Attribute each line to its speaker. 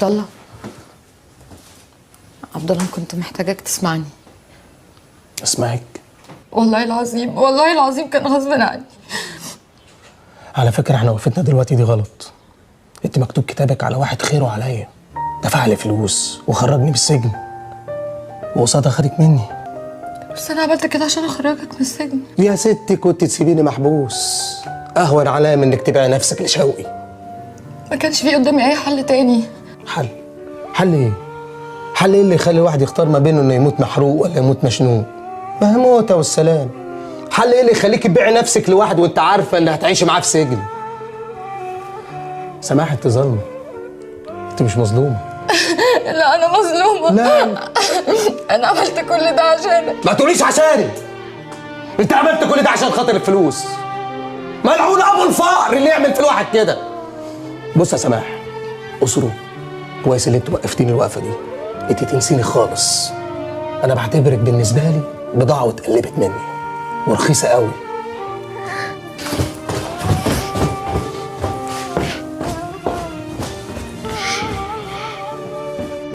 Speaker 1: عبد الله، عبد الله كنت محتاجاك تسمعني.
Speaker 2: اسمعك؟
Speaker 1: والله العظيم والله العظيم كان غصب عني.
Speaker 2: على فكرة احنا وقفتنا دلوقتي دي غلط. انت مكتوب كتابك على واحد خيره عليا، دفع لي فلوس وخرجني من السجن وقصادها خدك مني.
Speaker 1: بس انا عملت كده عشان اخرجك من السجن.
Speaker 2: يا ستي كنت تسيبيني محبوس اهون عليا من انك تبيعي نفسك لشوقي.
Speaker 1: ما كانش في قدامي اي حل تاني.
Speaker 2: حل ايه؟ حل ايه اللي يخلي الواحد يختار ما بينه انه يموت محروق ولا يموت مشنوق؟ ما هي موتة والسلام. حل ايه اللي يخليك تبيعي نفسك لواحد وانت عارفه ان هتعيشي معاه في سجن؟ سماح انت ظالمه، انت مش مظلومه.
Speaker 1: لا انا مظلومه.
Speaker 2: لا
Speaker 1: انا عملت كل ده عشانك.
Speaker 2: ما تقوليش عشاني. انت عملت كل ده عشان خاطر الفلوس. ملعون ابو الفقر اللي يعمل في الواحد كده. بص يا سماح، اسره كويس اللي انت وقفتيني الوقفه دي. انت تنسيني خالص. انا بعتبرك بالنسبه لي بضاعه واتقلبت مني ورخيصه قوي.